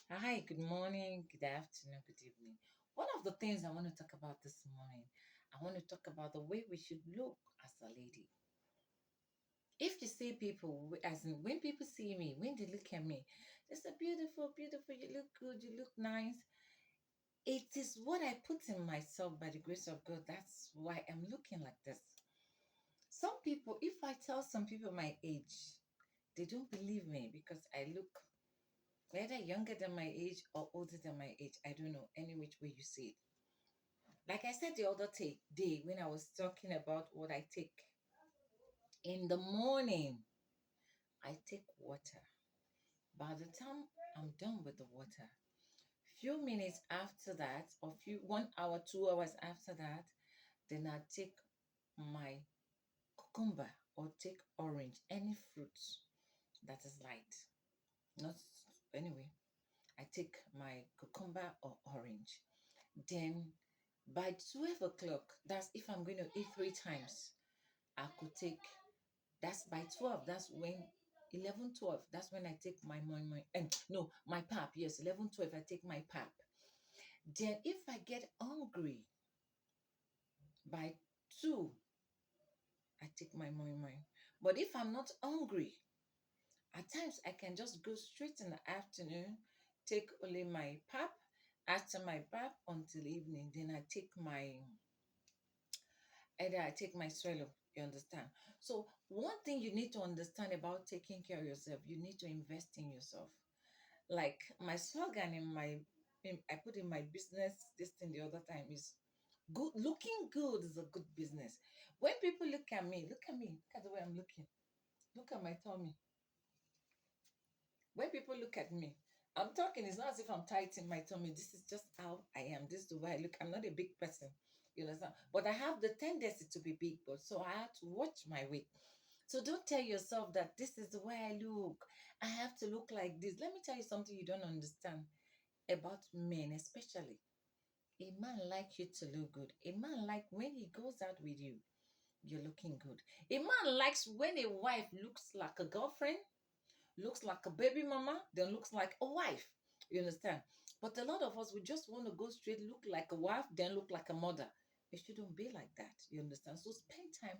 Hi, good morning, good afternoon, good evening. One of the things I want to talk about this morning, I want to talk about the way we should look as a lady. If you see people, as in when people see me, when they look at me, they say, beautiful, beautiful, you look good, you look nice. It is what I put in myself by the grace of God. That's why I'm looking like this. Some people, if I tell some people my age, they don't believe me because I look whether younger than my age or older than my age. I don't know any which way you see it. Like I said the other day when I was talking about what I take in the morning, I take water. By the time I'm done with the water, few minutes after that, or few 1 hour, 2 hours after that, then I take my cucumber or take orange, any fruit that is light. Not anyway. I take my cucumber or orange. Then by 12 o'clock, that's if I'm going to eat three times, I could take, that's by 12, that's when 11, 12. That's when I take my and no, my pap. Yes, 11, 12. I take my pap. Then if I get hungry by 2, I take my moi. But if I'm not hungry, at times I can just go straight in the afternoon, take only my pap. After my pap until evening, then I take my either I take my swallow. You understand? So one thing you need to understand about taking care of yourself, you need to invest in yourself. Like my slogan I put in my business this thing the other time is good. Looking good is a good business. When people look at me, look at the way I'm looking. Look at my tummy. When people look at me, I'm talking, it's not as if I'm tight in my tummy. This is just how I am. This is the way I look. I'm not a big person. You understand? But I have the tendency to be big, but so I have to watch my weight. So don't tell yourself that this is the way I look. I have to look like this. Let me tell you something you don't understand about men, especially. A man like you to look good. A man like when he goes out with you, you're looking good. A man likes when a wife looks like a girlfriend, looks like a baby mama, then looks like a wife. You understand? But a lot of us, we just want to go straight, look like a wife, then look like a mother. It shouldn't be like that. You understand? So spend time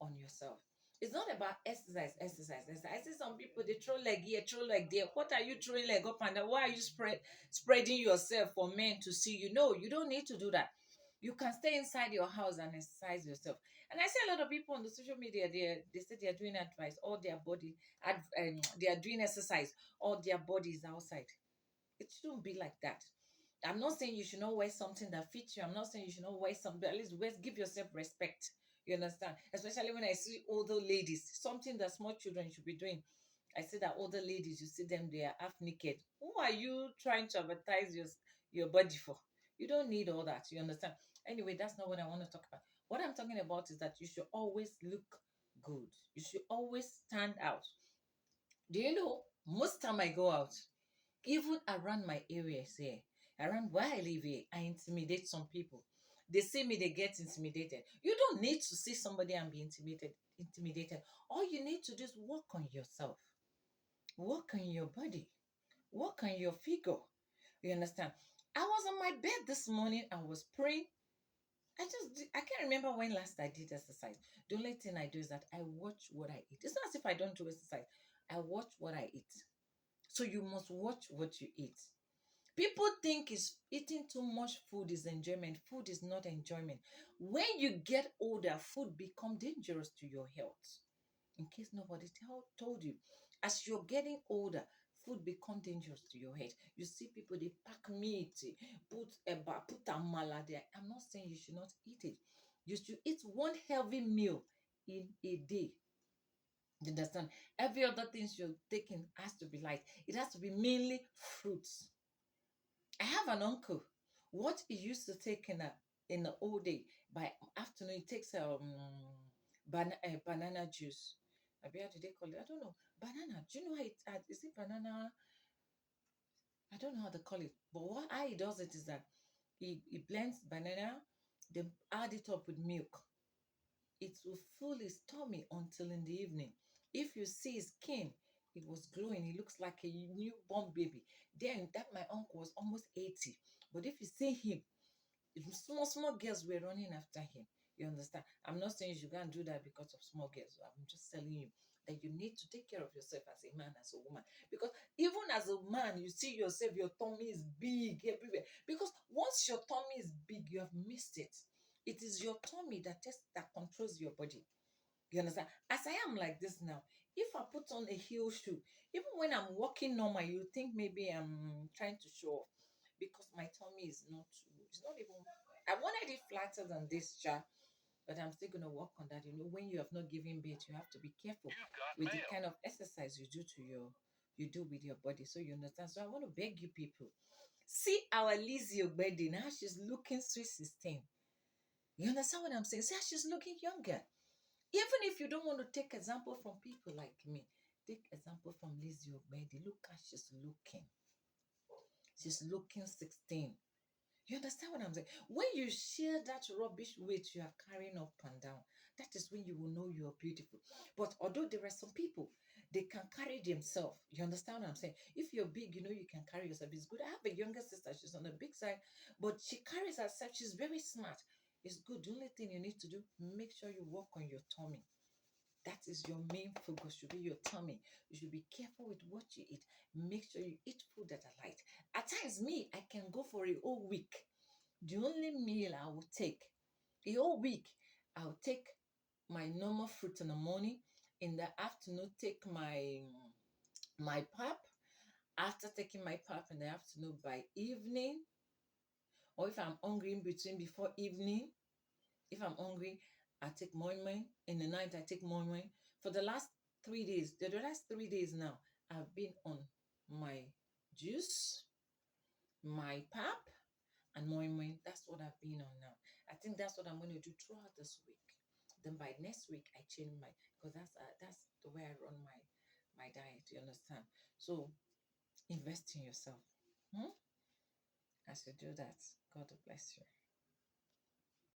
on yourself. It's not about exercise. I see some people they throw leg here, throw leg there. What are you throwing leg up and down? Why are you spreading yourself for men to see you? No, you don't need to do that. You can stay inside your house and exercise yourself. And I see a lot of people on the social media, they say they are doing advice, all their body, they are doing exercise, all their body is outside. It shouldn't be like that. I'm not saying you should not wear something that fits you. I'm not saying you should not wear something, but at least give yourself respect. You understand? Especially when I see older ladies, something that small children should be doing. I see that older ladies, you see them, they are half naked. Who are you trying to advertise your body for? You don't need all that. You understand? Anyway, that's not what I want to talk about. What I'm talking about is that you should always look good. You should always stand out. Do you know? Most time I go out, even around my areas here, around where I live here, I intimidate some people. They see me, they get intimidated. You don't need to see somebody and be intimidated. All you need to do is work on yourself, work on your body, work on your figure. You understand? I was on my bed this morning, I was praying. I can't remember when last I did exercise. The only thing I do is that I watch what I eat. It's not as if I don't do exercise. I watch what I eat. So you must watch what you eat. People think is eating too much food is enjoyment. Food is not enjoyment. When you get older, food become dangerous to your health. In case nobody told you, as you're getting older, food become dangerous to your head. You see people they pack meat, put amala there. I'm not saying you should not eat it. You should eat one heavy meal in a day. You understand? Every other thing you're taking has to be light. It has to be mainly fruits. I have an uncle. What he used to take in the old day, by afternoon he takes banana juice. Maybe how do they call it? I don't know. Banana. Do you know how is it banana? I don't know how to call it. But what how he does it is that he blends banana, then add it up with milk. It will fill his tummy until in the evening. If you see his skin, It was glowing. He looks like a newborn baby. Then that my uncle was almost 80. But if you see him, small, small girls were running after him. You understand? I'm not saying you should go and do that because of small girls. I'm just telling you that you need to take care of yourself as a man, as a woman. Because even as a man, you see yourself, your tummy is big everywhere. Because once your tummy is big, you have missed it. It is your tummy that controls your body. You understand? As I am like this now, if I put on a heel shoe, even when I'm walking normal, you think maybe I'm trying to show off because my tummy is not too, it's not even, I wanted it flatter than this, child, but I'm still going to work on that. You know, when you have not given birth, you have to be careful with the kind of exercise you do with your body. So you understand? So I want to beg you people, see our Lizzie Ogbedi now, she's looking sweet 16. You understand what I'm saying? See how she's looking younger. Even if you don't want to take example from people like me, take example from Lizzie Ogbedi. Look how she's looking. She's looking 16. You understand what I'm saying? When you share that rubbish weight you are carrying up and down, that is when you will know you are beautiful. But although there are some people, they can carry themselves. You understand what I'm saying? If you're big, you know you can carry yourself. It's good. I have a younger sister. She's on the big side, but she carries herself. She's very smart. It's good. The only thing you need to do, make sure you work on your tummy. That is your main focus, should be your tummy. You should be careful with what you eat. Make sure you eat food that are light. At times, me, I can go for a whole week. The only meal I will take, a whole week, I'll take my normal fruit in the morning. In the afternoon, take my pap. After taking my pap in the afternoon, by evening, or if I'm hungry in between before evening, if I'm hungry, I take moi moi. In the night, I take moi moi. For the last 3 days, the last 3 days now, I've been on my juice, my pap, and moi moi. That's what I've been on now. I think that's what I'm going to do throughout this week. Then by next week, I change my, because that's the way I run my diet. You understand? So invest in yourself. Hmm? As you do that, God will bless you.